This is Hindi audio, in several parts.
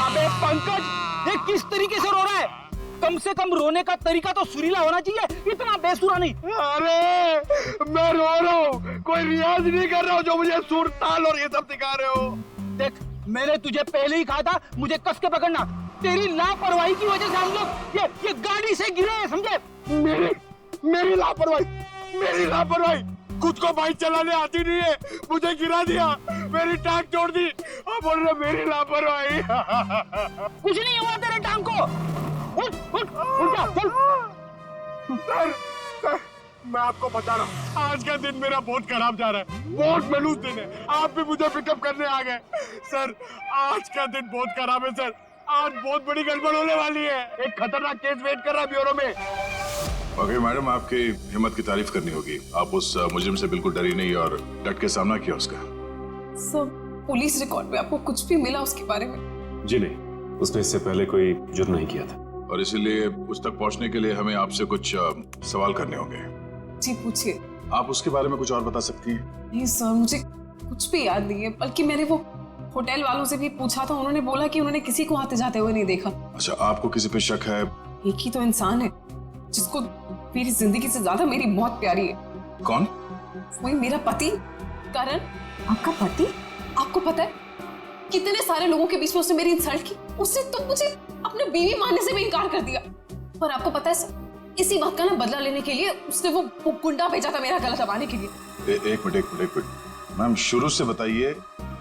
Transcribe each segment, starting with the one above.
अबे पंकज, ये किस तरीके से रो रहा है? कम से कम रोने का तरीका तो सुरीला होना चाहिए, इतना बेसुरा नहीं। अरे मैं रो रहा हूँ, कोई रियाज नहीं कर रहा हूँ जो मुझे सुर ताल और ये सब सिखा रहे हो। देख, मैंने तुझे पहले ही कहा था मुझे कस के पकड़ना। तेरी लापरवाही की वजह से हम लोग ये गाड़ी से गिरे हैं, समझे? मेरी लापरवाही, खुद को बाइक चलाने आती नहीं है, मुझे गिरा दिया, मेरी टांग तोड़ दी और बोल रहे मेरी लापरवाही। कुछ नहीं हुआ तेरे टांग को। उठ जा, चल। सर, मैं आपको बता रहा हूँ, आज का दिन मेरा बहुत खराब जा रहा है, बहुत मनूस दिन है। आप भी मुझे पिकअप करने आ गए। सर, आज का दिन बहुत खराब है सर, आज बहुत बड़ी गड़बड़ होने वाली है। एक खतरनाक केस वेट कर रहा है ब्यूरो में। वाकई मैडम, आपकी हिम्मत की तारीफ करनी होगी। आप उस मुजरिम से बिल्कुल डरी नहीं और डट के सामना किया उसका। सर, पुलिस रिकॉर्ड में आपको कुछ भी मिला उसके बारे में? जी नहीं, उसने इससे पहले कोई जुर्म नहीं किया था। और इसीलिए उस तक पहुंचने के लिए हमें आपसे कुछ सवाल करने होंगे। जी पूछिए। आप उसके बारे में कुछ और बता सकती हैं? नहीं सर, मुझे कुछ भी याद नहीं है, बल्कि मैंने वो होटल वालों से भी पूछा था, उन्होंने बोला कि उन्होंने किसी को आते जाते हुए नहीं देखा। अच्छा, आपको किसी पे शक है? एक ही तो इंसान है जिसको मेरी जिंदगी से ज्यादा मेरी मौत प्यारी है। कौन? वही मेरा पति करण। आपका पति? आपको पता है कितने सारे लोगों के बीच में उसने मेरी इंसल्ट की। उसने तो मुझे अपने बीवी मानने से भी इनकार कर दिया। और आपको पता है सर, इसी बात का ना बदला लेने के लिए उसने वो गुंडा भेजा था मेरा गला दबाने के लिए। एक मिनट मैम, शुरू से बताइए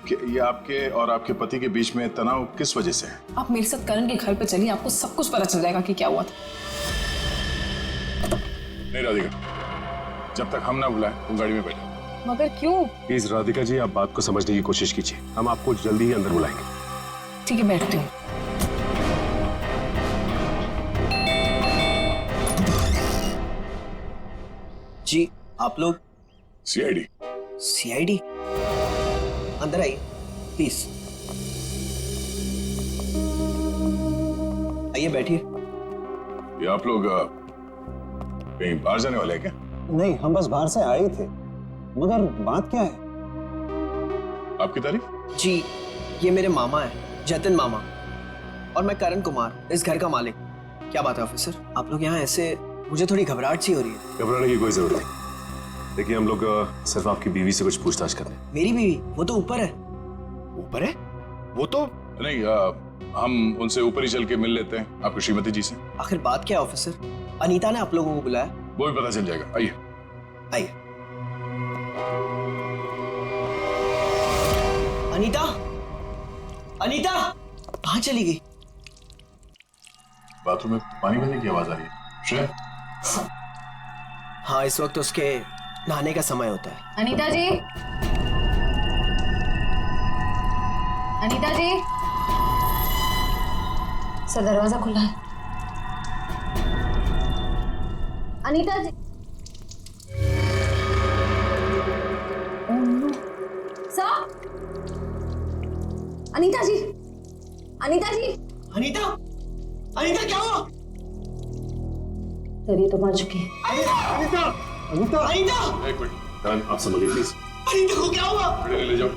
कि ये आपके और आपके पति के बीच में तनाव किस वजह से है? आप मेरे साथ करण के घर पे चलिए, आपको सब कुछ पता चल जाएगा कि क्या हुआ था। नहीं राधिका, जब तक हम ना बुलाएं तुम गाड़ी में बैठो। मगर क्यों? प्लीज राधिका जी, आप बात को समझने की कोशिश कीजिए, हम आपको जल्दी ही अंदर बुलाएंगे। ठीक है, बैठती हूँ। जी, आप लोग? सीआईडी। सीआईडी? अंदर आइए प्लीज। आइए बैठिए। ये आप लोग कहीं बाहर जाने वाले हैं क्या? नहीं, हम बस बाहर से आए ही थे, मगर बात क्या है? आपकी तारीफ? जी, ये मेरे मामा है, जतिन मामा, और मैं करण कुमार, इस घर का मालिक। क्या बात है ऑफिसर, आप लोग यहाँ ऐसे? मुझे थोड़ी घबराहट सी हो रही है। घबराने की कोई जरूरत नहीं। देखिए, हम लोग सिर्फ आपकी बीवी से कुछ पूछताछ कर रहे हैं। मेरी बीवी? वो तो ऊपर है। ऊपर है? वो तो नहीं, हम उनसे ऊपर ही चल के मिल लेते हैं, आपकी श्रीमती जी से। आखिर बात क्या है ऑफिसर? अनीता ने आप लोगों को बुलाया? वो भी पता चल जाएगा, आइए। आइए। अनीता, अनीता कहाँ चली गई? बाथरूम में पानी भरने की आवाज आ रही है। श्रेया? हाँ, इस वक्त उसके नहाने का समय होता है। अनीता जी, अनीता जी, सर दरवाजा खुला है। अनीता जी, सर, अनीता जी, अनीता जी, अनीता, अनीता क्या हुआ? सर ये तो मर चुकी है। अनीता, अनीता, अनीता, एक मिनट, करण, आप समझिए प्लीज। अनीता को क्या हुआ? ले जाओ।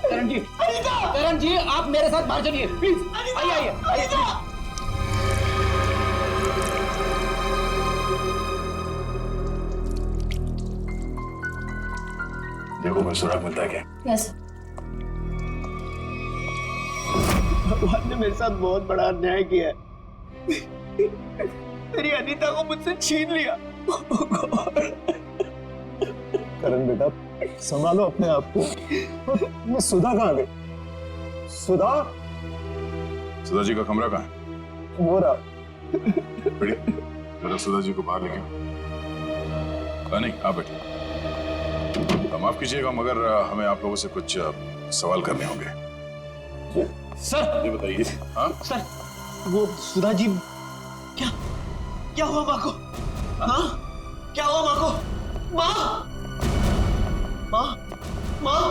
करण जी, आप मेरे साथ बाहर चलिए प्लीज। आइए। देखो मैं सुराग मिलता है क्या? यस। भगवान ने मेरे साथ बहुत बड़ा अन्याय किया है। मेरी अनीता को मुझसे छीन लिया। करण बेटा, संभालो अपने आप को। मैं सुधा कहाँ गई? सुधा? सुधा जी का कमरा कहाँ है? वो रहा। बढ़िया, जरा सुधा जी को बाहर लेके आओ। नहीं, आप बैठिए। माफ कीजिएगा, मगर हमें आप लोगों से कुछ सवाल करने होंगे। सर, ये बताइए। हाँ सर, वो सुधा जी। क्या हुआ माँ को? हाँ, क्या हुआ माँ को? माँ, माँ, माँ,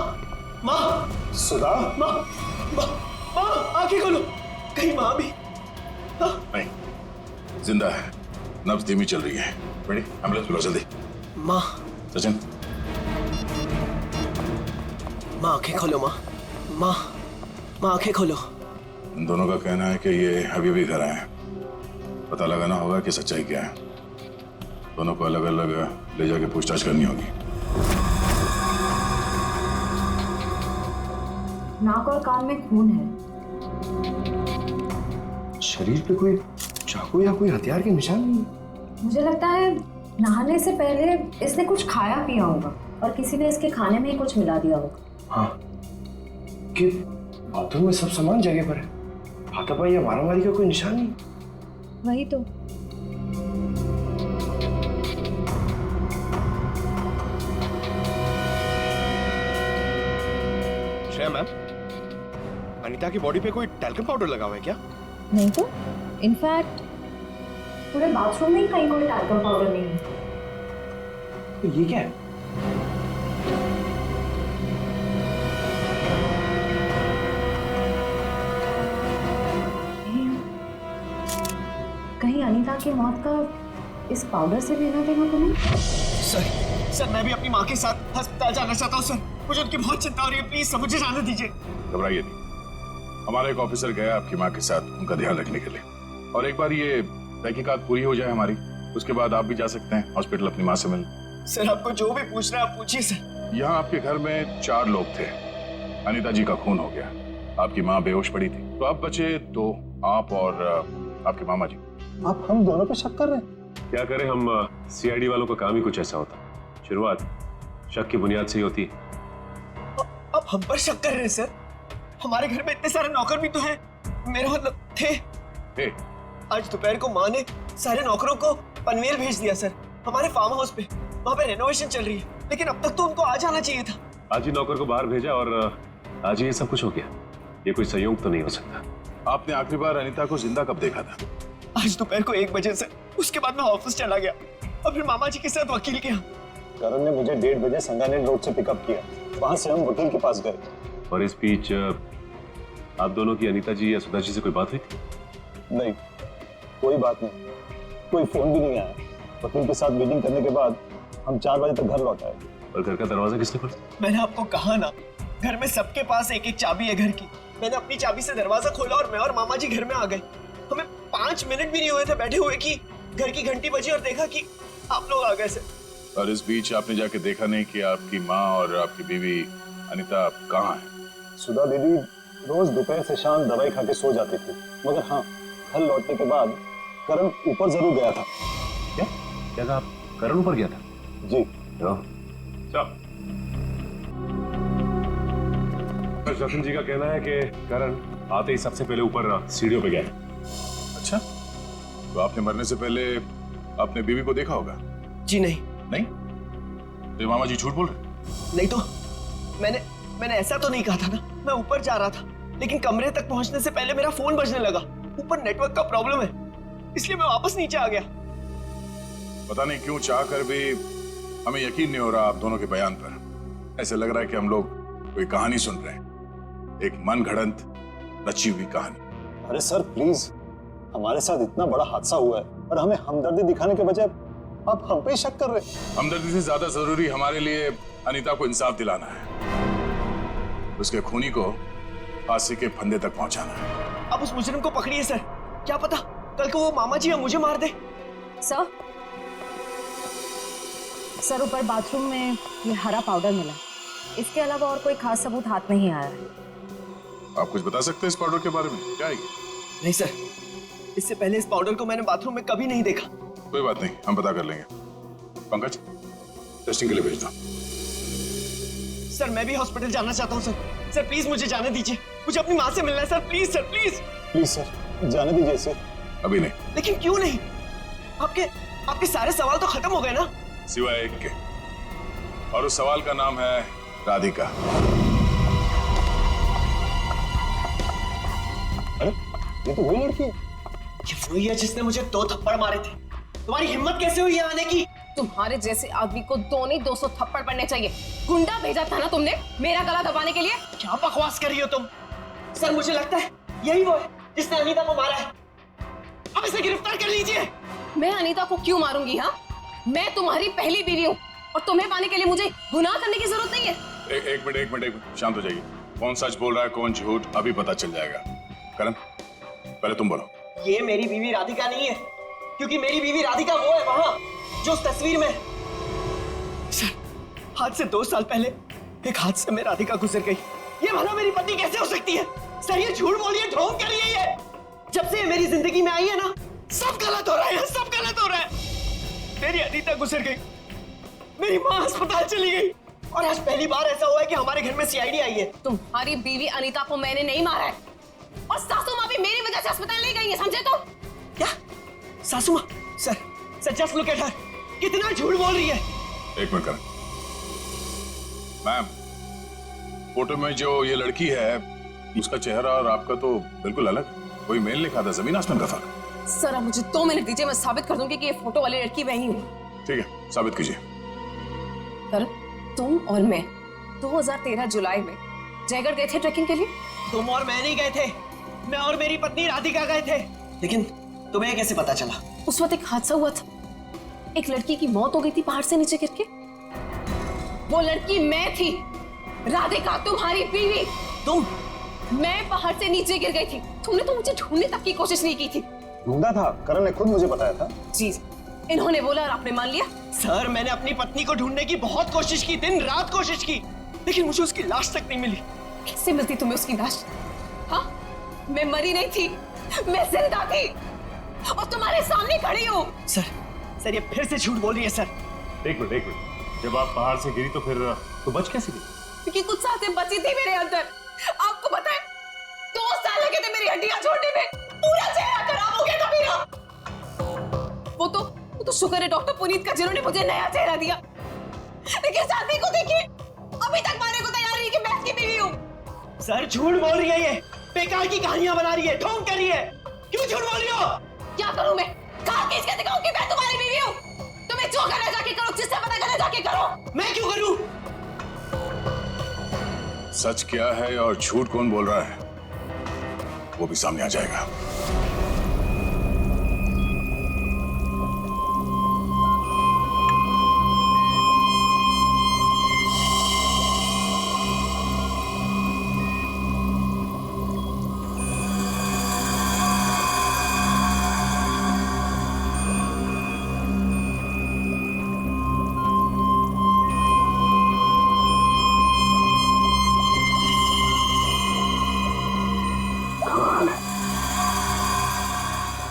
माँ, सुधा? माँ, माँ, माँ, आंखें खोलो, कहीं माँ भी? नहीं, जिंदा है, नब्ज धीमी चल रही है। रेडी? एम्बुलेंस बुलाओ जल्दी। माँ। सचिन, माँ आंखें खोलो माँ। माँ माँ आंखें खोलो। इन दोनों का कहना है कि ये अभी भी घर आए हैं। पता लगाना होगा कि सच्चाई क्या है। दोनों को अलग अलग ले जाके पूछताछ करनी होगी। नाक और कान में खून है। शरीर पे कोई चाकू या कोई हथियार के निशान नहीं है। मुझे लगता है नहाने से पहले इसने कुछ खाया पिया होगा और किसी ने इसके खाने में ही कुछ मिला दिया होगा। हाँ, कि बाथरूम में सब सामान जगह पर है। हाथापाई या मारामारी का कोई निशान नहीं। वही तो। श्रेया मैम, अनीता की बॉडी पे कोई टैल्कम पाउडर लगा हुआ है क्या? नहीं तो इनफैक्ट पूरे बाथरूम में ही कहीं कोई टैल्कम पाउडर नहीं है। तो ये क्या है? कहीं अनीता की मौत का इस पाउडर से लेना देना तो नहीं? सर मैं भी अपनी माँ के साथ अस्पताल जाना चाहता हूँ सर। मुझे उनकी बहुत चिंता हो रही है, प्लीज सर मुझे जाने दीजिए। घबराइए नहीं, हमारा एक ऑफिसर गया आपकी माँ के साथ उनका ध्यान रखने के लिए। और एक बार ये तहकीकात पूरी हो जाए हमारी, उसके बाद आप भी जा सकते हैं हॉस्पिटल अपनी माँ से मिलने। सर आपको जो भी पूछना है आप पूछिए सर। यहाँ आपके घर में 4 लोग थे। अनीता जी का खून हो गया, आपकी माँ बेहोश पड़ी थी, तो अब बचे 2, आप और आपके मामा जी। आप हम दोनों पे शक कर रहे हैं? क्या करें हम, सीआईडी वालों का काम ही कुछ ऐसा होता। शुरुआत शक की बुनियाद से ही होती है। अब हम पर शक कर रहे हैं सर? हमारे घर में इतने सारे नौकर भी तो हैं। मेरा मतलब थे। आज दोपहर को माँ ने सारे नौकरों को पनवेल भेज दिया सर, हमारे फार्म हाउस पे। वहाँ पे रेनोवेशन चल रही है, लेकिन अब तक तो उनको आ जाना चाहिए था। आज ही नौकर को बाहर भेजा और आज ही ये सब कुछ हो गया। ये कोई संयोग तो नहीं हो सकता। आपने आखिरी बार अनीता को जिंदा कब देखा था? आज दोपहर को 1 बजे से। उसके बाद मैं ऑफिस चला गया और फिर मामा जी के साथ वकील के यहाँ। करण ने मुझे 1:30 बजे संगानेर रोड से पिकअप किया। वहां से हम वकील के पास गए। और इस बीच आप दोनों की अनीता जी या सुधा जी से कोई बात हुई थी? नहीं, कोई बात नहीं, कोई फोन भी नहीं आया। वकील के साथ मीटिंग करने के बाद हम 4 बजे तक घर लौट आए। और घर का दरवाजा किसने खोला? मैंने आपको कहा ना, घर में सबके पास एक चाबी है घर की। मैंने अपनी चाबी से दरवाजा खोला और मैं और मामा जी घर में आ गए। हमें 5 मिनट भी नहीं हुए थे बैठे हुए कि घर की घंटी बजी और देखा कि आप लोग आ गए सर। और इस बीच आपने जाके देखा नहीं कि आपकी माँ और आपकी बीवी अनीता कहाँ है? सुधा दीदी रोज दोपहर से शाम दवाई खा के सो जाती थी, मगर हाँ, घर लौटने के बाद करण ऊपर जरूर गया था। क्या कहा आप? करण ऊपर गया था? जी। जतिन जी का कहना है कि करण आते ही सबसे पहले ऊपर सीढ़ियों पे गया। अच्छा, तो आपने मरने से पहले अपने बीवी को देखा होगा? जी नहीं। नहीं? तो ये मामा जी झूठ बोल रहे? नहीं तो मैंने ऐसा तो नहीं कहा था ना। मैं ऊपर जा रहा था, लेकिन कमरे तक पहुंचने से पहले मेरा फोन बजने लगा। ऊपर नेटवर्क का प्रॉब्लम है, इसलिए मैं वापस नीचे आ गया। पता नहीं क्यों चाह कर भी हमें यकीन नहीं हो रहा आप दोनों के बयान पर। ऐसे लग रहा है कि हम लोग कोई कहानी सुन रहे हैं, एक मन घड़ंत रची हुई कहानी। अरे सर प्लीज, हमारे साथ इतना बड़ा हादसा हुआ है और हमें हमदर्दी दिखाने के बजाय आप हम पे शक कर रहे हैं। हमदर्दी से ज्यादा जरूरी हमारे लिए अनीता को इंसाफ दिलाना है, उसके खूनी को फांसी के फंदे तक पहुंचाना है। अब उस मुजरिम को पकड़िए सर, क्या पता कल को वो मामा जी या मुझे मार दे। सर ऊपर बाथरूम में ये हरा पाउडर मिला, इसके अलावा और कोई खास सबूत हाथ नहीं आया है। आप कुछ बता सकते हैं इस पाउडर के बारे में? क्या है ये? नहीं सर, इससे पहले इस पाउडर को मैंने बाथरूम में कभी नहीं देखा। कोई बात नहीं, हम पता कर लेंगे। पंकज, टेस्टिंग के लिए भेज दो। सर मैं भी हॉस्पिटल जाना चाहता हूँ सर। सर प्लीज मुझे जाने दीजिए, मुझे अपनी माँ से मिलना है sir. Please sir, please please sir, जाने दीजिए इसे। अभी नहीं। लेकिन क्यों नहीं? आपके सारे सवाल तो खत्म हो गए ना, सिवाय एक के, और उस सवाल का नाम है राधिका। अरे ये तो वही लड़की है। ये वही है जिसने मुझे 2 थप्पड़ मारे थे। तुम्हारी हिम्मत कैसे हुई यहाँ आने की? तुम्हारे जैसे आदमी को 2 नहीं 200 थप्पड़ पड़ने चाहिए। गुंडा भेजा था ना तुमने मेरा गला दबाने के लिए। क्या बकवास कर रही हो तुम? सर मुझे लगता है यही वो है जिसने अनीता को मारा है। अब इसे गिरफ्तार कर लीजिए। मैं अनीता को क्यों मारूंगी? हाँ, मैं तुम्हारी पहली बीवी हूँ और तुम्हें पाने के लिए मुझे गुनाह करने की जरूरत नहीं है। एक मिनट, शांत हो जाइए। कौन सच बोल रहा है कौन झूठ अभी पता चल जाएगा। करण पहले तुम बोलो। ये मेरी बीवी राधिका नहीं है, क्योंकि मेरी बीवी राधिका वो है वहां जो उस तस्वीर में है। सर, आज से 2 साल पहले एक हादसे में राधिका गुजर गई। ये भला मेरी पत्नी कैसे हो सकती है? सर, ये झूठ बोलिए, ढोंग कर रही है ये। जब से ये मेरी जिंदगी में आई है ना, सब गलत हो रहा है, सब गलत हो रहा है। मेरी अनीता गुजर गई, मेरी माँ अस्पताल चली गई, और आज पहली बार ऐसा हुआ है कि हमारे घर में सीआईडी आई है। तुम्हारी बीवी अनीता को मैंने नहीं मारा है, और सासू माँ भी मेरी वजह से अस्पताल ले गई है, समझे तुम? क्या? सासू माँ? Sir just look at her, कितना झूठ बोल रही है। एक मिनट करण। मैम, फोटो में जो ये लड़की है उसका चेहरा और आपका तो बिल्कुल अलग, कोई मेल नहीं खाता, जमीन आसमान का फर्क। सर, अब मुझे 2 मिनट दीजिए, मैं साबित कर दूंगी कि ये फोटो वाली लड़की वही हूँ। ठीक है, साबित कीजिए। करण, तुम और मैं 2013 जुलाई में जयगढ़ गए थे ट्रैकिंग के लिए। तुम और मैं नहीं गए थे, मैं और मेरी पत्नी राधिका गए थे। लेकिन तुम्हें कैसे पता चला? उस वक्त एक हादसा हुआ था, एक लड़की की मौत हो गई थी पहाड़ से नीचे गिर के। वो लड़की मैं थी, राधिका तुम्हारी बीवी। तुम? मैं पहाड़ से नीचे गिर गई थी, तुमने तो मुझे ढूंढने तक की कोशिश नहीं की थी। ढूंढा था, करण ने खुद मुझे बताया था। जी, इन्होंने बोला और आपने मान लिया। सर, मैंने अपनी पत्नी को ढूंढने की बहुत कोशिश की, दिन रात कोशिश की, लेकिन मुझे उसकी लाश तक नहीं मिली। कैसे मिलती तुम्हें उसकी लाश? हाँ, मैं मरी नहीं थी, मैं जिंदा थी और तुम्हारे सामने खड़ी हूँ। सर ये फिर से झूठ बोल रही है सर। एक मिनट, जब आप पहाड़ से गिरी तो फिर तो बच कैसे गई? क्योंकि कुछ सांसें बची थी मेरे अंदर। आपको पता है, 2 साल लगे थे मेरी हड्डियां छोड़ने में, पूरा चेहरा खराब हो गया था मेरा। वो तो शुक्र है डॉक्टर पुनीत का, जिन्होंने मुझे नया चेहरा दिया। लेकिन शादी को देखिए, अभी तक मारने को तैयार नहीं कि मैं इसकी बीवी हूँ। सर, झूठ बोल रही है, ये बेकार की कहानियां बना रही है, ढोंग कर रही है। क्यों झूठ बोल रही हो? क्या करूं मैं? कहा किस के दिखाऊं कि मैं तुम्हारी बीवी हूँ? तुम्हें जो करना जाके करो, जिससे पता करना जाके करो। मैं क्यों करूं? सच क्या है और झूठ कौन बोल रहा है वो भी सामने आ जाएगा।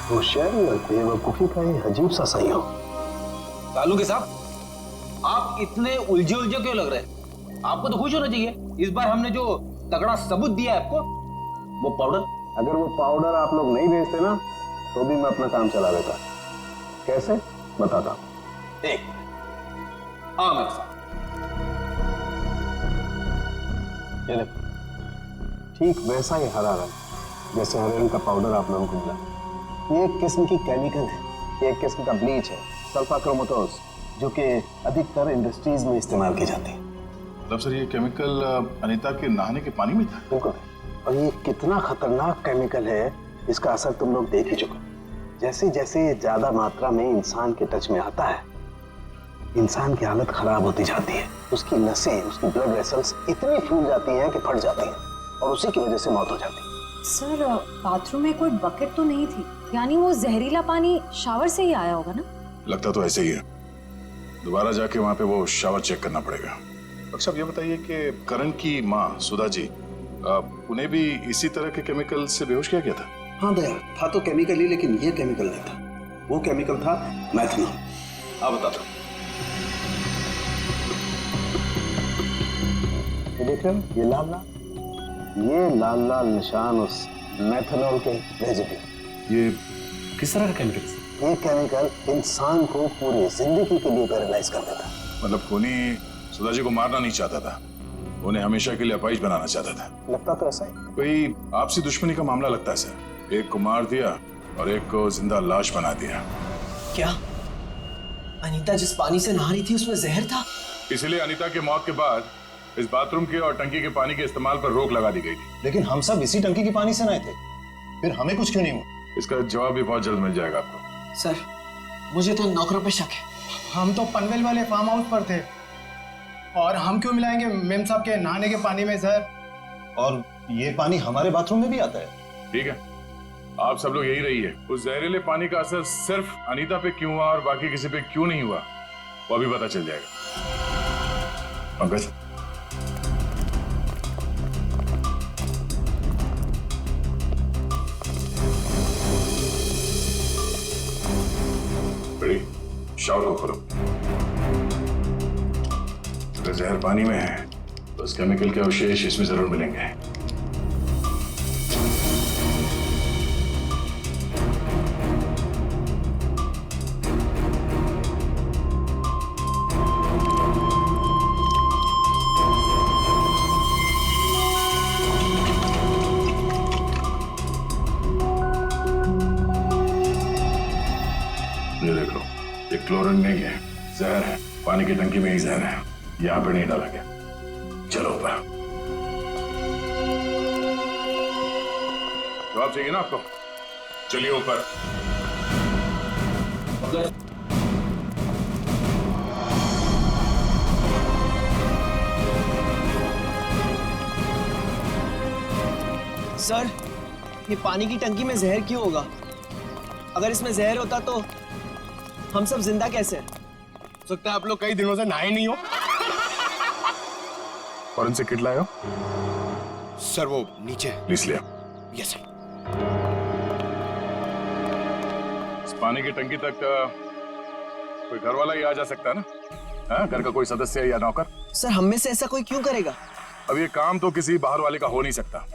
होशियारी और बेवकूफी का ये अजीब सा संयोग। तालुके साहब, आप इतने उलझे क्यों लग रहे हैं? आपको तो खुश होना चाहिए, इस बार हमने जो तगड़ा सबूत दिया है आपको, वो पाउडर। अगर वो पाउडर आप लोग नहीं भेजते ना तो भी मैं अपना काम चला लेता। कैसे बताता हूं। एक हाँ मेरे साथ। ये देखो, ठीक वैसा ही हरा रंग जैसे हरे रंग का पाउडर आप लोगों को मिला। ये एक किस्म की केमिकल है, ये एक किस्म का ब्लीच है, सल्फा क्रोमेटोज, जो कि अधिकतर इंडस्ट्रीज में इस्तेमाल की जाती है। मतलब सर, ये केमिकल अनीता के नहाने के पानी में था? बिल्कुल। और ये कितना खतरनाक केमिकल है, इसका असर तुम लोग देख ही चुके। जैसे जैसे ये ज्यादा मात्रा में इंसान के टच में आता है, इंसान की हालत खराब होती जाती है। उसकी नसें, उसकी ब्लड वेसल्स इतनी फूल जाती हैं कि फट जाती हैं, और उसी की वजह से मौत हो जाती है। सर, बाथरूम में कोई बकेट तो नहीं थी, यानी वो जहरीला पानी शावर से ही आया होगा ना? लगता तो ऐसे ही है। दोबारा जाके वहां पे वो शावर चेक करना पड़ेगा। डॉक्टर साहब, ये बताइए कि करण की माँ सुधा जी, उन्हें भी इसी तरह के केमिकल से बेहोश किया गया था? हाँ दया, था तो केमिकल ही, लेकिन ये केमिकल नहीं था। वो केमिकल था मैथनॉल। आप बता दो। ये देख रहे हो, ये लाल लाल निशान उस मैथनॉल के रेजिड्यू। ये किस तरह का केमिकल? ये केमिकल इंसान को पूरी जिंदगी के लिए पैरालाइज कर देता। मतलब खूनी सुधा जी को मारना नहीं चाहता था, उन्हें हमेशा के लिए अपाहिज बनाना चाहता था। लगता तो ऐसा ही। कोई आपसी दुश्मनी का मामला लगता है सर। एक को मार दिया और एक को जिंदा लाश बना दिया। क्या अनीता जिस पानी से नहा रही थी उसमें जहर था? इसलिए अनीता की मौत के बाद इस बाथरूम के और टंकी के पानी के इस्तेमाल पर रोक लगा दी गई थी। लेकिन हम सब इसी टंकी के पानी से नहाए थे, फिर हमें कुछ क्यों नहीं हुआ? इसका जवाब भी बहुत जल्द मिल जाएगा आपको। सर, मुझे तो नौकरों पे शक है। हम तो पनवेल वाले फार्म हाउस पर थे और हम क्यों मिलाएंगे मेम साहब के नहाने के पानी में जहर? और ये पानी हमारे बाथरूम में भी आता है। ठीक है, आप सब लोग यही रहिए। उस जहरीले पानी का असर सिर्फ अनीता पे क्यों हुआ और बाकी किसी पे क्यों नहीं हुआ, वो अभी पता चल जाएगा। पंकज, बड़ी शावर को खोलो। अगर जहर पानी में है तो उस केमिकल के अवशेष इसमें जरूर मिलेंगे। ये देखो, ये क्लोरीन नहीं है, जहर है। पानी की टंकी में ही जहर है, यहाँ पे नहीं डाला गया। चलो ऊपर। जवाब चाहिए ना आपको? चलिए ऊपर। सर, ये पानी की टंकी में जहर क्यों होगा? अगर इसमें जहर होता तो हम सब जिंदा कैसे? हो सकता है आप लोग कई दिनों से नहाए नहीं हो। फॉरेंसिक किट लाए हो? सर वो नीचे। प्लीज लिया। Yes sir. इस पानी की टंकी तक कोई घर वाला ही आ जा सकता है ना? हाँ, घर का कोई सदस्य या नौकर? सर, हम में से ऐसा कोई क्यों करेगा? अब ये काम तो किसी बाहर वाले का हो नहीं सकता।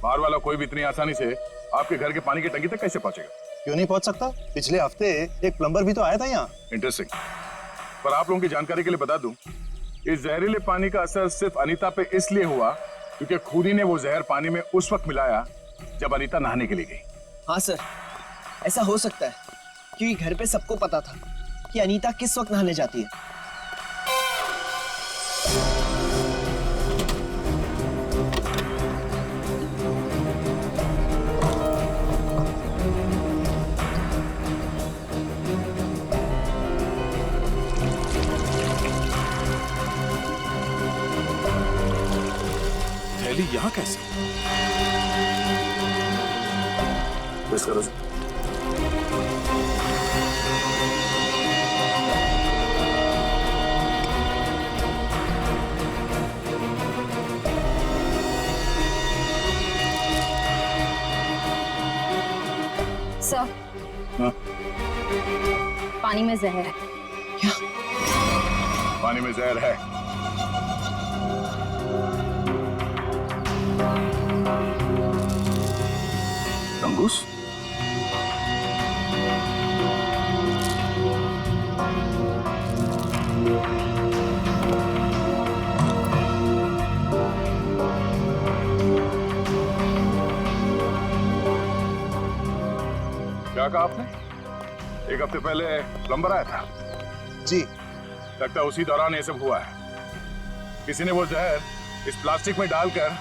बाहर वाला कोई भी इतनी आसानी से आपके घर के पानी की टंकी तक कैसे पहुंचेगा? क्यों नहीं पहुंच सकता? पिछले हफ्ते एक प्लम्बर भी तो आया था यहाँ। इंटरेस्टिंग। पर आप लोगों की जानकारी के लिए बता दूं, इस जहरीले पानी का असर सिर्फ अनीता पे इसलिए हुआ क्योंकि खुदी ने वो जहर पानी में उस वक्त मिलाया जब अनीता नहाने के लिए गई। हाँ सर, ऐसा हो सकता है क्योंकि घर पे सबको पता था कि अनीता किस वक्त नहाने जाती है। थैली यहाँ कैसे? बस करो सर। सर, हाँ? पानी में जहर है। क्या? पानी में जहर है? तंगुस? क्या कहा आपने? एक हफ्ते पहले प्लम्बर आया था? जी। लगता है उसी दौरान ये सब हुआ है। किसी ने वो जहर इस प्लास्टिक में डालकर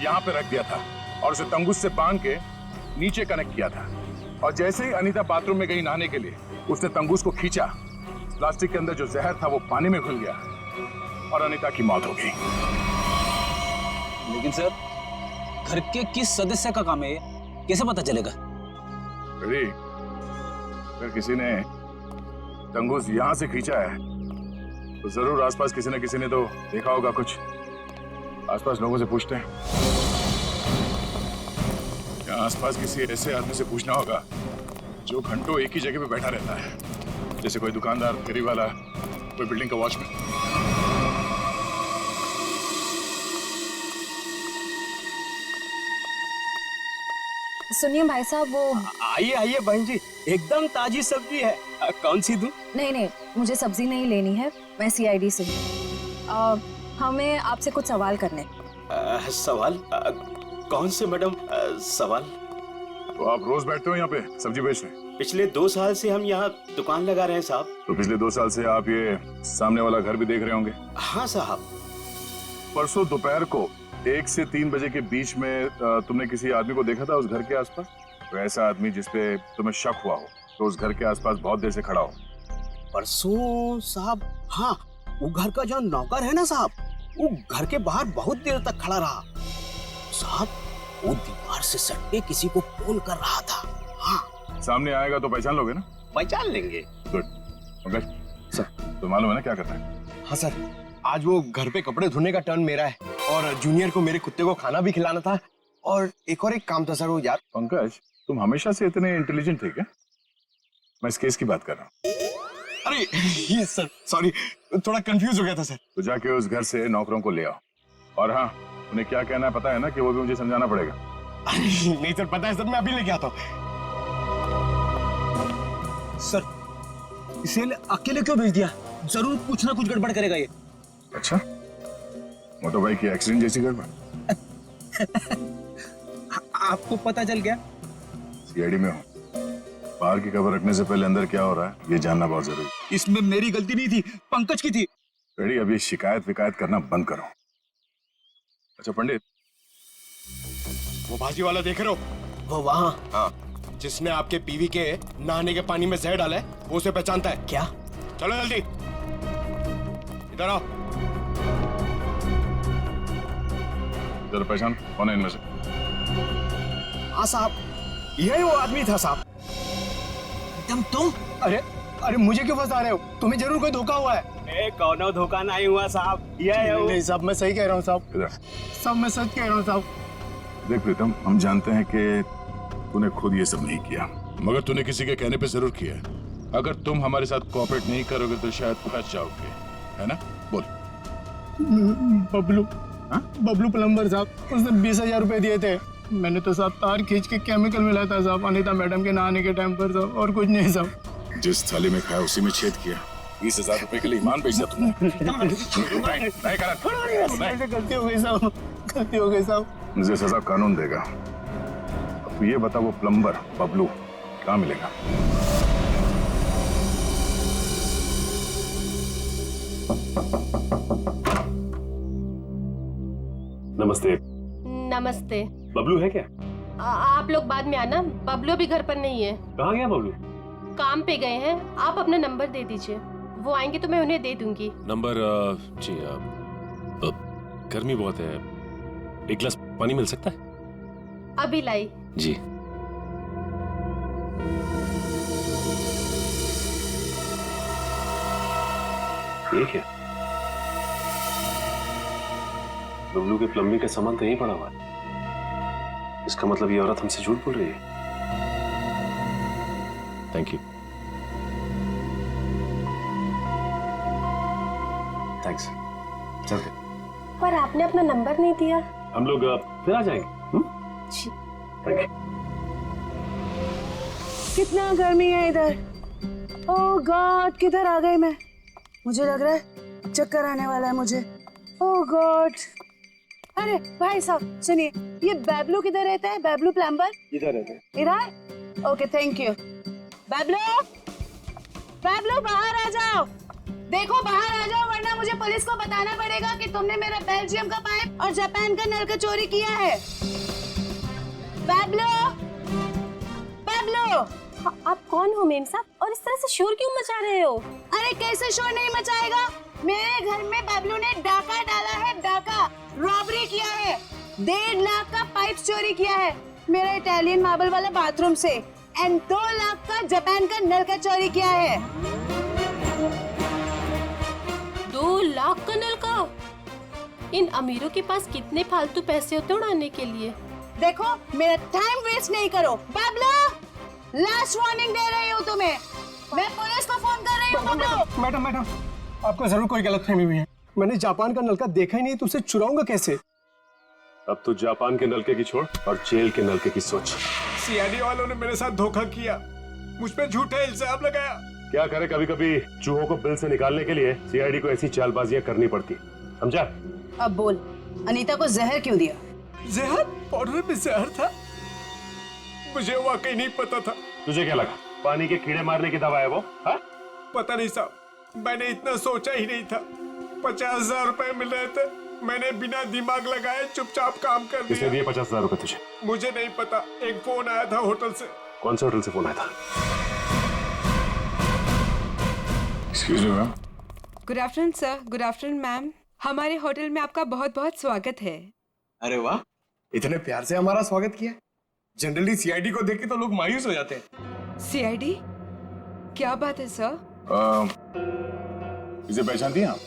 यहाँ पे रख दिया था और उसे तंगुस से बांध के नीचे कनेक्ट किया था। और जैसे ही अनीता बाथरूम में गई नहाने के लिए, उसने तंगुस को खींचा। प्लास्टिक के अंदर जो जहर था वो पानी में घुल गया और अनीता की मौत हो गई। लेकिन सर, घर के किस सदस्य का काम है, कैसे पता चलेगा? अगर किसी ने तंगुस यहां से खींचा है तो जरूर आसपास किसी न किसी ने तो देखा होगा कुछ। आसपास लोगों से पूछते हैं। या आसपास किसी ऐसे आदमी से पूछना होगा जो घंटों एक ही जगह पे बैठा रहता है, जैसे कोई दुकानदार, फेरी वाला, कोई बिल्डिंग का वॉचमैन। सुनिए भाई साहब, वो आइए आइए बहन जी, एकदम ताजी सब्जी है। कौन सी दूं? नहीं, मुझे सब्जी नहीं लेनी है, मैं सीआईडी से हूँ। हमें आपसे कुछ सवाल करने। सवाल? कौन से मैडम सवाल? तो आप रोज बैठते हो यहाँ पे सब्जी बेचने? पिछले 2 साल से हम यहाँ दुकान लगा रहे हैं साहब। तो पिछले 2 साल से आप ये सामने वाला घर भी देख रहे होंगे? हाँ साहब। परसों दोपहर को 1 से 3 बजे के बीच में तुमने किसी आदमी को देखा था उस घर के आसपास? तो ऐसा आदमी जिसपे तुम्हें शक हुआ हो, तो उस घर के आसपास बहुत देर से खड़ा हो। परसों साहब? हाँ, वो घर का जो नौकर है ना साहब, वो घर के बाहर बहुत देर तक खड़ा रहा साहब। वो दीवार से सट के किसी को फोन कर रहा था। हाँ, सामने आएगा तो पहचान लोगे ना? पहचान लेंगे। गुड। पंकज सर, तो मालूम है ना क्या करना है? हाँ सर, आज वो घर पे कपड़े धोने का टर्न मेरा है और जूनियर को मेरे कुत्ते को खाना भी खिलाना था और एक काम था सर वो यार। पंकज, तुम हमेशा से इतने इंटेलिजेंट थे क्या? मैं इस केस की बात कर रहा हूँ। अरे ये सर सॉरी, थोड़ा कंफ्यूज हो गया था सर। तो जाके उस घर से नौकरों को ले आओ, और हाँ, उन्हें क्या कहना है पता है ना, कि वो भी मुझे समझाना पड़ेगा। नहीं सर, पता है सर, मैं अभी लेके आता हूँ। सर, इसे अकेले क्यों भेज दिया? जरूर कुछ ना कुछ गड़बड़ करेगा ये। अच्छा, मोटर बाइक की एक्सीडेंट जैसी गड़बड़? आपको पता चल गया? सीआईडी में हूँ, बाहर की खबर रखने से पहले अंदर क्या हो रहा है ये जानना बहुत जरूरी है। इसमें मेरी गलती नहीं थी, पंकज की थी। रेडी, अभी शिकायत विकायत करना बंद करो। अच्छा पंडित, वो भाजी वाला देख रहे हो? वो वहाँ। हाँ, जिसने आपके बीवी के नहाने के पानी में जहर डाला है, वो उसे पहचानता है क्या? चलो जल्दी इधर आओ। जरा पहचान कौन है इनमें से? हाँ साहब, यही वो आदमी था साहब। तुम? अरे मुझे क्यों फंसा रहे हो? तुम्हें जरूर कोई धोखा हुआ है। कौनो धोखा नहीं हुआ साहब, ये है वो। नहीं साहब, मैं सही कह रहा हूँ साहब, इधर सब मैं सच कह रहा हूँ साहब। देख प्रीतम, हम जानते हैं कि तूने खुद ये सब नहीं किया, मगर तूने किसी के कहने पे जरूर किया है। अगर तुम हमारे साथ कोऑपरेट नहीं करोगे तो शायद फंस जाओगे, है ना? बोल। बबलू, बबलू प्लम्बर साहब, उसने 20,000 रुपए दिए थे। मैंने तो साहब तार खींच के केमिकल मिलाया था साहब, अनीता मैडम के नहाने के टाइम पर साहब, और कुछ नहीं साहब। जिस थाली में खाया उसी में छेद किया। 20,000 रुपए के लिए ईमान बेच दिया तुमने। नहीं करा। गलती हो गई साहब, गलती हो गई साहब। मुझे सजा कानून देगा। अब तू ये बता, वो प्लम्बर बबलू कहाँ मिलेगा? नमस्ते। नमस्ते। बबलू है क्या? आप लोग बाद में आना, बबलू भी घर पर नहीं है। कहाँ गया बबलू? काम पे गए हैं। आप अपना नंबर दे दीजिए, वो आएंगे तो मैं उन्हें दे दूंगी। नंबर? जी, गर्मी बहुत है, एक गिलास पानी मिल सकता है? अभी लाई। जी। ये क्या? बबलू के प्लम्बिंग का सामान तो यहीं पड़ा हुआ है। इसका मतलब ये औरत हमसे झूठ बोल रही है। Thank you. थैंक्स। चलते। पर आपने अपना नंबर नहीं दिया। हम लोग फिर आ जाएंगे। जी। Thank you. कितना गर्मी है इधर। ओह गॉड, किधर आ गई मैं? मुझे लग रहा है चक्कर आने वाला है मुझे। ओह गॉड। अरे भाई साहब सुनिए, ये बैबलू किधर रहता है? बैबलू प्लम्बर इधर रहते हैं। इधर? Okay thank you. Bablu, Bablu बाहर आ जाओ। देखो बाहर आ जाओ, वरना मुझे पुलिस को बताना पड़ेगा कि तुमने मेरा बेल्जियम का पाइप और जापान का नल का चोरी किया है। बैबलू, बैबलू। आप कौन हो मेम साहब, और इस तरह से शोर क्यों मचा रहे हो? अरे कैसे शोर नहीं मचाएगा? मेरे घर में बैबलू ने डाका डाला है, डाका रॉबरी किया है। 1.5 लाख का पाइप चोरी किया है मेरा इटालियन मार्बल वाला बाथरूम से, एंड 2 लाख का जापान का नल का चोरी किया है। 2 लाख का नल का? इन अमीरों के पास कितने फालतू पैसे होते उड़ाने के लिए। देखो मेरा टाइम वेस्ट नहीं करो। बैबलू, लास्ट वार्निंग दे रही हूँ तुम्हें, मैं पुलिस को फोन कर रही हूँ। बैबलू। मैडम मैडम, आपको जरूर कोई गलतफहमी हुई है। मैंने जापान का नलका देखा ही नहीं, तो उसे चुराऊंगा कैसे? अब तो जापान के नलके की छोड़ और जेल के नलके की सोच। सीआईडी वालों ने मेरे साथ धोखा किया, मुझ पे झूठा इल्जाम लगाया। क्या करे, कभी कभी चूहों को बिल से निकालने के लिए सीआईडी को ऐसी चालबाजियां करनी पड़ती, समझा? अब बोल, अनीता को जहर क्यों दिया? जहर? पाउडर में जहर था? मुझे वाकई नहीं पता था। तुझे क्या लगा पानी के कीड़े मारने की दवा है वो? हा? पता नहीं साहब, मैंने इतना सोचा ही नहीं था। 50,000 रुपए मिल रहे थे, मैंने बिना दिमाग लगाए चुपचाप काम कर दिया। किसने दिए 50,000 रुपए तुझे? मुझे नहीं पता, एक फोन आया था होटल से। कौन से होटल से फोन आया था? Excuse me ma'am. Good afternoon sir, good afternoon ma'am. हमारे होटल में आपका बहुत बहुत स्वागत है। अरे वाह, इतने प्यार से हमारा स्वागत किया। जनरली सीआईडी को देख के तो लोग मायूस हो जाते हैं। सीआईडी? क्या बात है सर? इसे पहचानती हैं आप?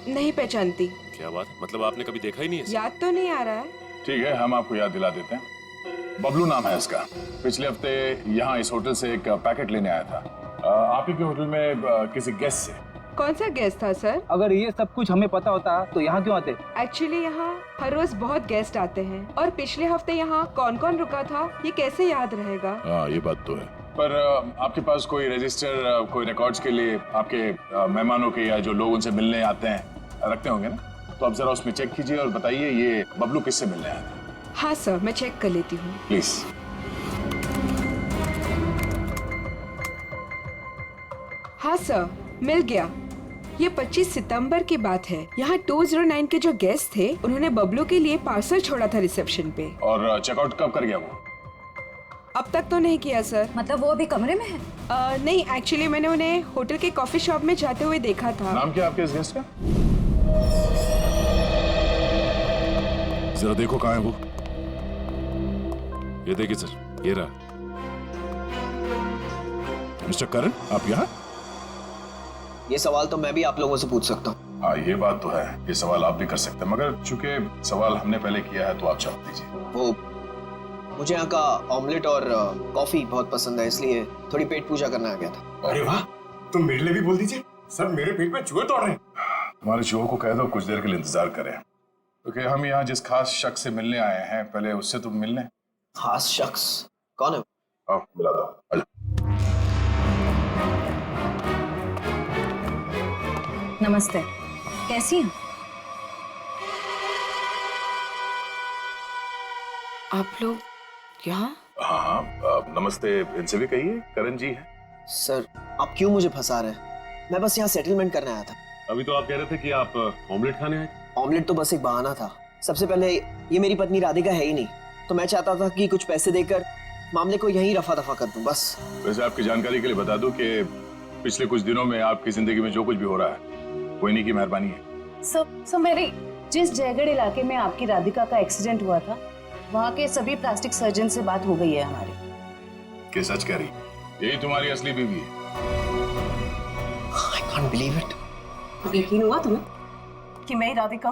नहीं पहचानती। क्या बात, मतलब आपने कभी देखा ही नहीं है? याद तो नहीं आ रहा है। ठीक है, हम आपको याद दिला देते हैं। बबलू नाम है इसका। पिछले हफ्ते यहाँ इस होटल से एक पैकेट लेने आया था आप ही के होटल में किसी गेस्ट से। कौन सा गेस्ट था सर? अगर ये सब कुछ हमें पता होता तो यहाँ क्यों आते? एक्चुअली यहाँ हर रोज बहुत गेस्ट आते हैं और पिछले हफ्ते यहाँ कौन कौन रुका था ये कैसे याद रहेगा? हाँ, ये बात तो है। पर आपके पास कोई रजिस्टर, कोई रिकॉर्ड्स के लिए आपके मेहमानों के या जो लोग उनसे मिलने आते हैं रखते होंगे ना? तो आप जरा उसमें चेक कीजिए और बताइए ये बबलू किससे मिलने आया था। हाँ सर, मैं चेक कर लेती हूँ। प्लीज। हाँ सर, मिल गया। ये 25 सितंबर की बात है। यहाँ 209 के जो गेस्ट थे उन्होंने बबलू के लिए पार्सल छोड़ा था रिसेप्शन पे। और चेकआउट कब कर गया वो? अब तक तो नहीं किया सर। मतलब वो अभी कमरे में है? नहीं, एक्चुअली मैंने उन्हें होटल के कॉफी शॉप में जाते हुए देखा था। नाम क्या आपके इस गेस्ट का? जरा देखो कहाँ है वो। ये देखिए सर, ये रहा। मिस्टर करण, आप यहाँ? ये सवाल तो मैं भी आप लोगों से पूछ सकता हूँ। हाँ, ये बात तो है, ये सवाल आप भी कर सकते हैं, मगर चूंकि सवाल हमने पहले किया है तो आप जवाब दीजिए। वो मुझे यहाँ का ऑमलेट और कॉफी बहुत पसंद है, इसलिए थोड़ी पेट पूजा करने आ गया था। अरे वाह, तुम मेरे लिए भी बोल दीजिए। सर, मेरे पेट में चूहे दौड़ रहे हैं। हमारे चूहों को कह दो कुछ देर के लिए इंतजार करें, क्योंकि हम यहाँ जिस खास शख्स से मिलने आए हैं पहले उससे तुम मिलने। खास शख्स कौन है? आओ मिला दो। आजा। नमस्ते, कैसी हैं? आप लोग यहाँ? हाँ, नमस्ते इनसे भी कहिए, करण जी है। सर, आप क्यों मुझे फंसा रहे हैं? मैं बस यहाँ सेटलमेंट करने आया था। अभी तो आप कह रहे थे कि आप ऑमलेट खाने आए। ऑमलेट तो बस एक बहाना था। सबसे पहले ये मेरी पत्नी राधिका है ही नहीं, तो मैं चाहता था कि कुछ पैसे देकर मामले को यहीं रफा दफा कर दूं बस। वैसे आपकी जानकारी के लिए बता दूं कि पिछले कुछ दिनों में आपकी जिंदगी में जो कुछ भी हो रहा है वो इन्हीं की मेहरबानी है। सर मेरी जिस जयगढ़ इलाके में आपकी राधिका का एक्सीडेंट हुआ था, वहाँ के सभी प्लास्टिक सर्जन से बात हो गई है हमारी। क्या सच कह रही? यही तुम्हारी असली बीवी है? I can't believe it. यकीन हुआ तुम्हें कि मैं ही राधिका?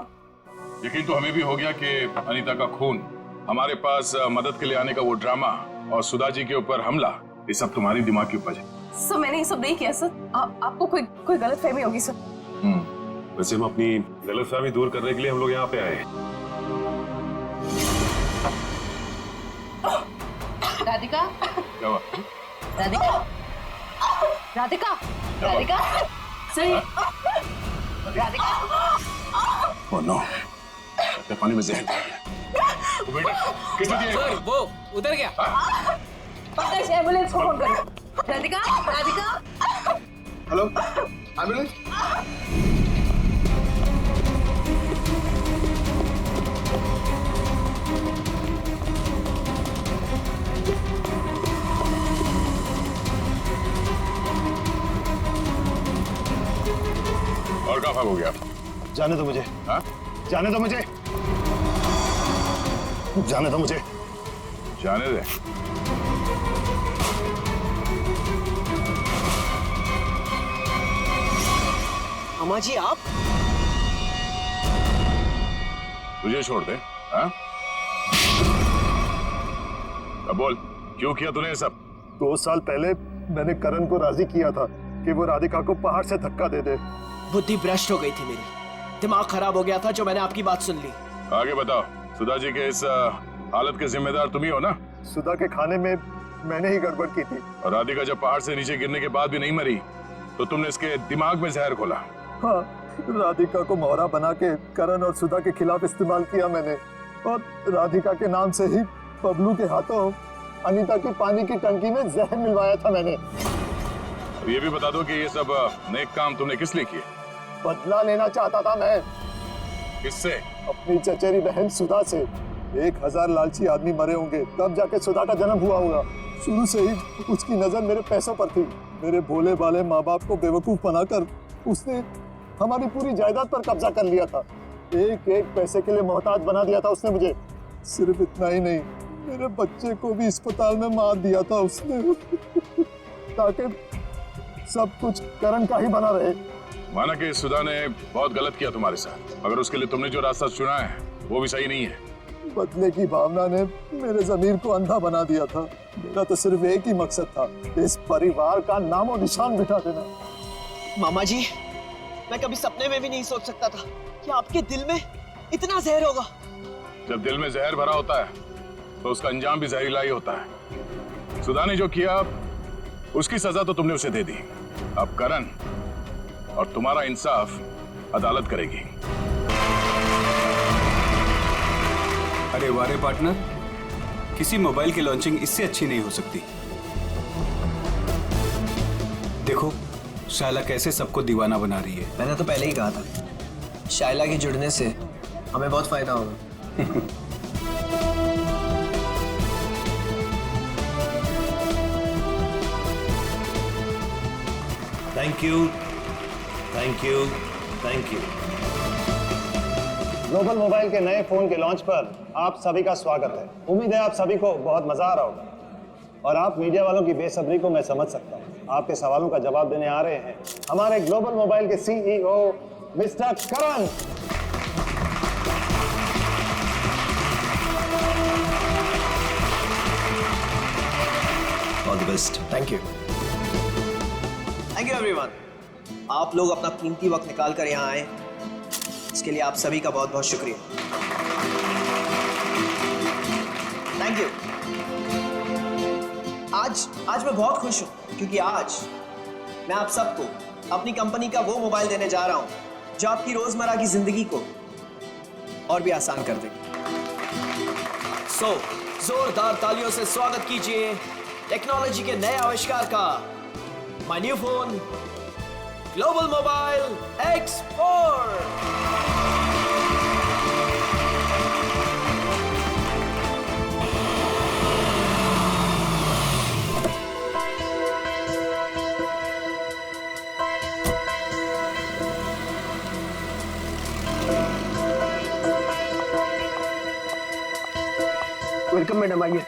यकीन तो हमें भी हो गया कि अनीता का खून, हमारे पास मदद के लिए आने का वो ड्रामा और सुधा जी के ऊपर हमला, ये सब तुम्हारी दिमाग की उपज है। सर, मैंने ये सब नहीं किया सर। आपको कोई गलतफहमी होगी सर। वैसे हम अपनी गलतफहमी दूर करने के लिए हम लोग यहाँ पे आए हैं। राधिका, क्या हुआ? राधिका, राधिका, राधिका, सही, राधिका। ओह नो, पानी में जहर डाल दिया। वो बेटा किसने दिया? सर, वो उधर गया। पता है, एम्बुलेंस को फोन करो। राधिका, राधिका। Hello, ambulance. और कहाँ भाग हो गया? जाने दो मुझे। हाँ? जाने दो मुझे। जाने दो मुझे। जाने दे। अम्मा जी, आप? तुझे छोड़ दे? हाँ? अब बोल, क्यों किया तूने ये सब? 2 साल पहले मैंने करण को राजी किया था कि वो राधिका को पहाड़ से धक्का दे दे। बुद्धि भ्रष्ट हो गई थी मेरी, दिमाग खराब हो गया था जो मैंने आपकी बात सुन ली। आगे बताओ, सुधा जी के इस हालत के जिम्मेदार तुम ही हो ना? सुधा के खाने में मैंने ही गड़बड़ की थी। और राधिका जब पहाड़ से नीचे गिरने के बाद भी नहीं मरी तो तुमने इसके दिमाग में जहर घोला। हाँ, राधिका को मोहरा बना के करण और सुधा के खिलाफ इस्तेमाल किया मैंने, और राधिका के नाम से ही बबलू के हाथों अनीता की पानी की टंकी में जहर मिलवाया था मैंने। ये भी बता दो कि ये सब नेक काम तुमने किस लिए किए? बदला लेना चाहता था मैं। किससे? अपनी चचेरी बहन सुधा से। 1000 लालची आदमी मरे होंगे तब जाके सुधा का जन्म हुआ होगा। शुरू से ही उसकी नजर मेरे पैसों पर थी। मेरे भोले भाले माँ बाप को बेवकूफ बनाकर उसने हमारी पूरी जायदाद पर कब्जा कर लिया था। एक एक पैसे के लिए मोहताज बना दिया था उसने मुझे। सिर्फ इतना ही नहीं, मेरे बच्चे को भी अस्पताल में मार दिया था उसने ताकि सब कुछ करण का ही बना रहे। माना कि सुधा ने बहुत गलत किया तुम्हारे साथ, मगर उसके लिए तुमने जो रास्ता चुना है वो भी सही नहीं है। बदले की भावना ने मेरे जमीर को अंधा बना दिया था। मेरा तो सिर्फ एक ही मकसद था, इस परिवार का नामो निशान मिटा देना। मामा जी, मैं कभी सपने में भी नहीं सोच सकता था कि आपके दिल में इतना जहर होगा। जब दिल में जहर भरा होता है तो उसका अंजाम भी जहरीला ही होता है। सुधा ने जो किया उसकी सजा तो तुमने उसे दे दी। अब करण और तुम्हारा इंसाफ अदालत करेगी। अरे वारे पार्टनर, किसी मोबाइल की लॉन्चिंग इससे अच्छी नहीं हो सकती। देखो शायला कैसे सबको दीवाना बना रही है। मैंने तो पहले ही कहा था, शायला के जुड़ने से हमें बहुत फायदा होगा। Thank you, thank you, thank you. Global mobile के नए फोन के लॉन्च पर आप सभी का स्वागत है। उम्मीद है आप सभी को बहुत मजा आ रहा होगा और आप मीडिया वालों की बेसब्री को मैं समझ सकता हूँ। आपके सवालों का जवाब देने आ रहे हैं हमारे ग्लोबल मोबाइल के CEO mister Karan. All the best. Thank you, thank you everyone. आप लोग अपना कीमती वक्त निकाल कर यहाँ आए, इसके लिए आप सभी का बहुत बहुत शुक्रिया। Thank you. आज मैं बहुत खुश हूं क्योंकि आज मैं आप सबको अपनी कंपनी का वो मोबाइल देने जा रहा हूं जो आपकी रोजमर्रा की जिंदगी को और भी आसान कर देगा। सो जोरदार तालियों से स्वागत कीजिए टेक्नोलॉजी के नए आविष्कार का, my new phone global mobile X4। Welcome madam, आइए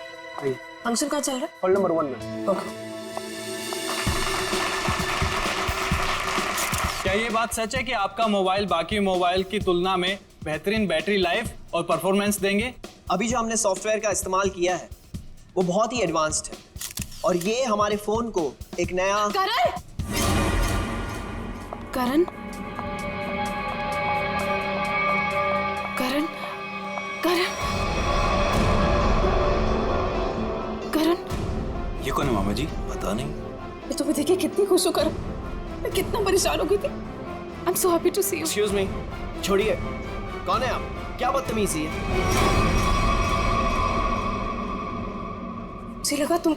आइए। फंक्शन कहाँ चल रहा है? हॉल नंबर 1 में। ओके। क्या ये बात सच है कि आपका मोबाइल बाकी मोबाइल की तुलना में बेहतरीन बैटरी लाइफ और परफॉर्मेंस देंगे? अभी जो हमने सॉफ्टवेयर का इस्तेमाल किया है वो बहुत ही एडवांस्ड है और ये हमारे फोन को एक नया करण करण करण करण करण ये कौन है मामा जी? पता नहीं। मैं तुम्हें देखे कितनी खुश हूँ करण, मैं कितना परेशान हो गई थी। I'm so happy to see you. Excuse me, छोड़िए, कौन है आप? क्या बदतमीजी है? मुझे लगा तुम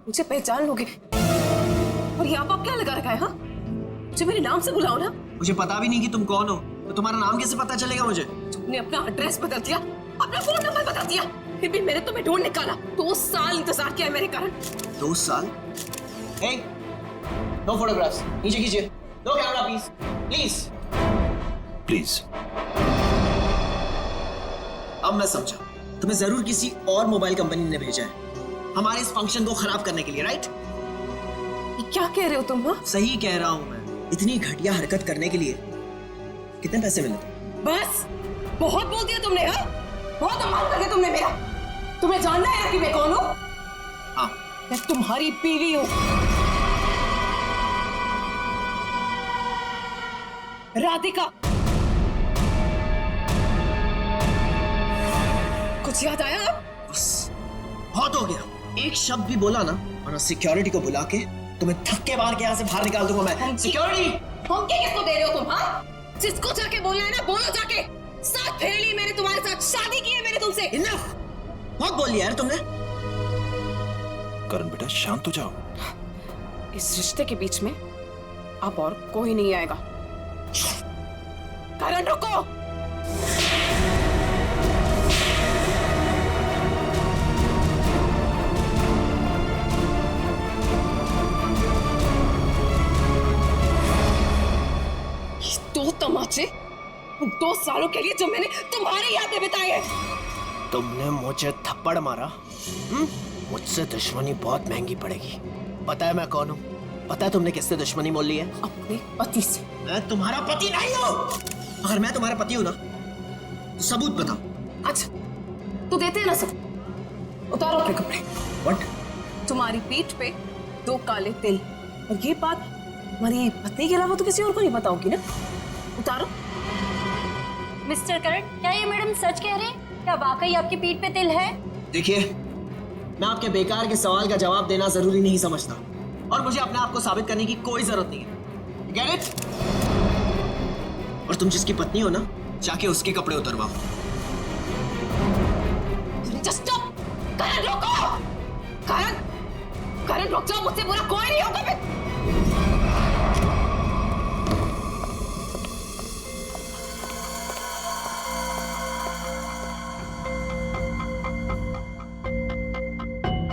मुझे पहचान लोगे और यहाँ पर क्या लगा रखा है? हाँ, मुझे मेरे नाम से बुलाओ ना। मुझे पता भी नहीं कि तुम कौन हो, तो तुम्हारा नाम कैसे पता चलेगा मुझे? तुमने अपना एड्रेस बदल दिया, अपना फोन नंबर बदल दिया, फिर भी मैंने तुम्हें ढूंढ निकाला। 2 साल इंतजार किया है मेरे कारण। 2 साल? Hey, no photographs. नीचे कीजिए। No camera, please. Please. Please. अब मैं समझा, तुम्हें जरूर किसी और मोबाइल कंपनी ने भेजा है हमारे इस फंक्शन को खराब करने के लिए, राइट? क्या कह रहे हो तुम? हाँ, सही कह रहा हूं मैं। इतनी घटिया हरकत करने के लिए कितने पैसे मिले थे? बस बहुत बोल दिया तुमने। हाँ, बहुत अपमान कर दिया तुमने मेरा। तुम्हें जानना है ना कि मैं कौन हूँ? हाँ, मैं तुम्हारी बीवी हूँ, राधिका। कुछ याद आया? बस बहुत हो गया। एक शब्द भी बोला ना और सिक्योरिटी को बुला के तुम्हें धक्के मार के यहाँ से बाहर निकाल दूंगा मैं। सिक्योरिटी! धमकी किसको दे रहे हो तुम? हाँ, जिसको जाके बोलना है ना बोलो जाके। 7 फेरे ली मैंने तुम्हारे साथ, शादी की है मैंने तुमसे। इनफ! बहुत बोल लिया यार तुमने। करण बेटा शांत हो जाओ। इस रिश्ते के बीच में अब और कोई नहीं आएगा। करण रुको। ये खत्म आज से। 2 सालों के लिए जो मैंने तुम्हारी यादें बिताई है। तुमने मुझे थप्पड़ मारा, मुझसे दुश्मनी बहुत महंगी पड़ेगी। पता है मैं कौन हूँ? पता है तुमने किससे दुश्मनी मोल ली है? अपने पति से। मैं तुम्हारा पति नहीं हूँ। अगर मैं तुम्हारा पति हूँ ना, तो सबूत बताओ। अच्छा, तो देते हैं ना सब। उतारो अपने कपड़े। What? तुम्हारी पीठ पे 2 काले तिल, और ये बात हमारी पत्नी के अलावा तो किसी और को नहीं पता होगी ना। उतारो। मिस्टर करण, क्या ये मैडम सच कह रहे हैं? क्या वाकई आपकी पीठ पे तिल है? देखिए, मैं आपके बेकार के सवाल का जवाब देना जरूरी नहीं समझता, और मुझे अपने आप को साबित करने की कोई जरूरत नहीं है। Get it? और तुम जिसकी पत्नी हो ना, जाके उसके कपड़े उतरवाओ। Just stop! करण रोको! करण रुक जाओ, मुझसे बुरा कोई नहीं होगा। मैं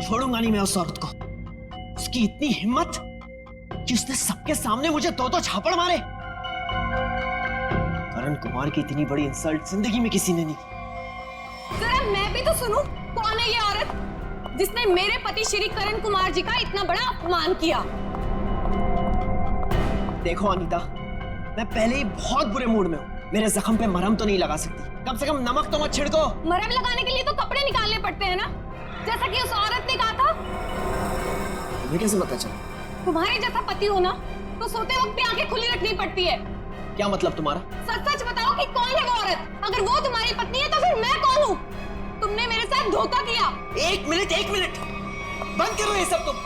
छोड़ूंगा नहीं मैं उस औरत को। उसकी इतनी हिम्मत कि उसने सबके सामने मुझे 2 झापड़ मारे। करण कुमार की इतनी बड़ी इंसल्ट जिंदगी में किसी ने नहीं की। जरा मैं भी तो सुनूं, कौन है ये औरत जिसने मेरे पति श्री करण कुमार जी का इतना बड़ा अपमान किया? देखो अनीता, मैं पहले ही बहुत बुरे मूड में हूँ। मेरे जख्म पे मरहम तो नहीं लगा सकती, कम से कम नमक तो मत छिड़को। मरहम लगाने के लिए तो कपड़े निकालने पड़ते हैं ना, जैसा कि उस औरत ने कहा था। तुम्हें कैसे पता चला? तुम्हारे जैसा पति हो ना, तो सोते वक्त भी आंखें खुली रखनी पड़ती है। क्या मतलब तुम्हारा? सच सच बताओ कि कौन है वो औरत? अगर वो तुम्हारी पत्नी है तो फिर मैं कौन हूँ? तुमने मेरे साथ धोखा किया। एक मिनट, बंद करो ये सब तुम,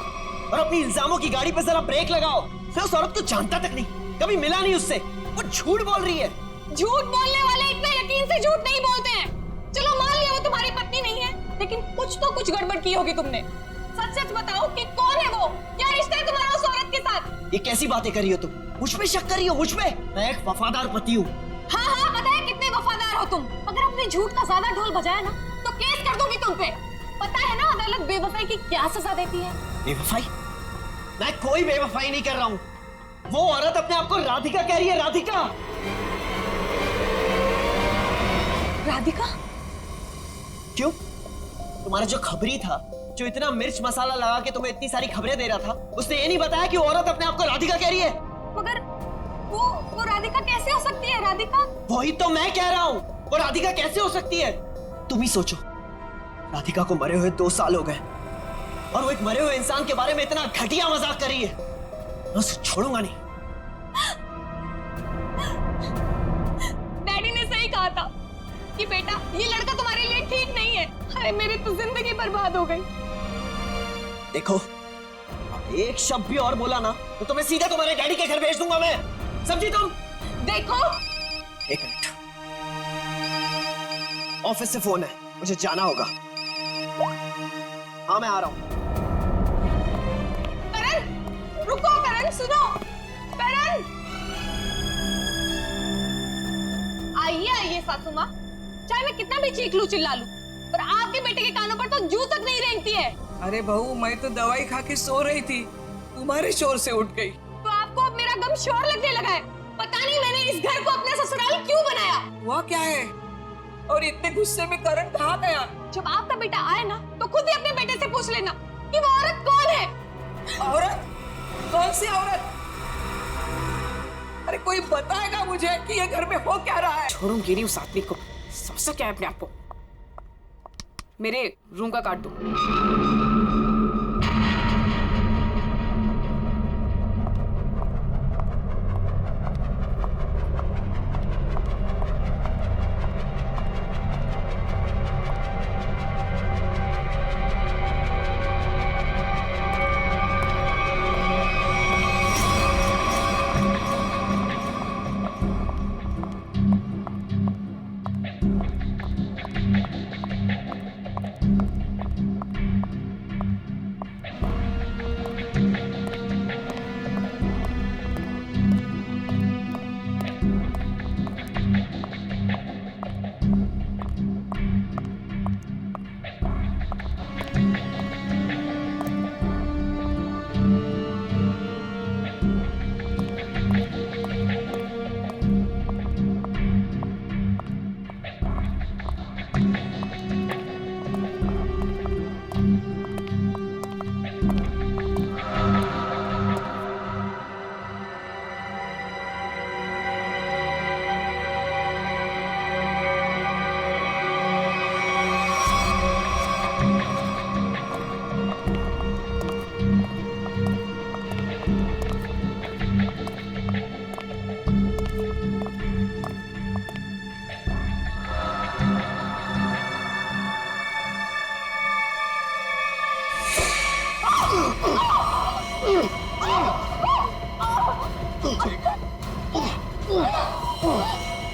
और अपनी इल्जामों की गाड़ी पे जरा ब्रेक लगाओ। मैं उस औरत को जानता तक नहीं, कभी मिला नहीं उससे। वो झूठ बोल रही है। झूठ बोलने वाले इतना यकीन से झूठ नहीं बोलते हैं। चलो मान लिया वो तुम्हारी पत्नी नहीं है, लेकिन कुछ गड़बड़ की होगी तुमने। सच सच बताओ कि कौन है वो? क्या रिश्ता है तुम्हारा उस औरत के साथ? ये कैसी बातें कर रही हो तुम? मुझ पे शक कर रही हो? मुझ पे? मैं एक वफादार पति हूँ। हाँ, पता है कितने वफादार हो तुम। अगर अपने झूठ का ज्यादा ढोल बजाया ना, तो केस कर दूंगी तुम पे। पता है ना अदालत बेवफाई की क्या सजा देती है? बेवफाई? मैं कोई बेवफाई नहीं कर रहा हूँ। वो औरत अपने आप को राधिका कह रही है। राधिका? राधिका? क्यों? तुम्हारा जो खबरी था, जो इतना मिर्च मसाला लगा के तुम्हें इतनी सारी खबरें दे रहा था, उसने ये नहीं बताया कि वो औरत अपने आप को राधिका कह रही है। मगर वो राधिका कैसे हो सकती है? राधिका? वही तो मैं कह रहा हूँ, वो राधिका कैसे हो सकती है? तुम ही सोचो, राधिका को मरे हुए 2 साल हो गए, और वो एक मरे हुए इंसान के बारे में इतना घटिया मजाक कर रही है। मैं उसे छोड़ूंगा नहीं। डैडी ने सही कहा था कि बेटा ये लड़का तुम्हारे लिए ठीक नहीं है। अरे मेरी तो जिंदगी बर्बाद हो गई। देखो, एक शब्द भी और बोला ना, तो तुम्हें सीधे तुम्हारे डैडी के घर भेज दूंगा मैं। समझी तुम? देखो, एक मिनट, ऑफिस से फोन है, मुझे जाना होगा। हाँ मैं आ रहा हूँ। करण, रुको। करण सुनो। करण, आइए सासू माँ। चाहे मैं कितना भी चीख लूं चिल्ला लूं, पर आपके बेटे के कानों पर तो जू तक नहीं रेंगती है। अरे बहू, मैं तो दवाई खा के सो रही थी, तुम्हारे शोर से उठ गई। तो आपको अब मेरा गम शोर लगने लगा है। पता नहीं मैंने इस घर को अपना ससुराल क्यों बनाया। वो क्या है? और इतने गुस्से में करण कहाँ गया? जब आपका बेटा आए ना, तो खुद ही अपने बेटे से पूछ लेना कि वो औरत कौन है। औरत? कौन सी औरत? अरे कोई बताएगा मुझे कि ये घर में हो क्या रहा है? छोड़ूंगी नहीं उस आदमी को। समझता क्या है अपने आप को? मेरे रूम का काट दो।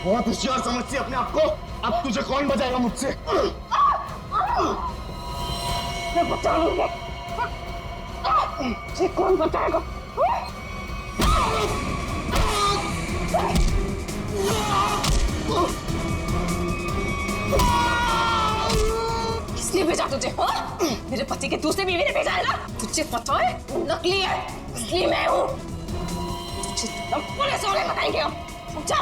बहुत होशियार समझती है अपने आप को। अब तुझे कौन बचाएगा मुझसे? मैं बचा लूंगा। मुझे कौन बचाएगा? किसने भेजा तुझे? हाँ? मेरे पति के दूसरे बीवी ने भेजा है ना? तुझे पता है नकली है, इसलिए मैं हूँ। तुझे पुलिस वाले बताएंगे हम, समझा?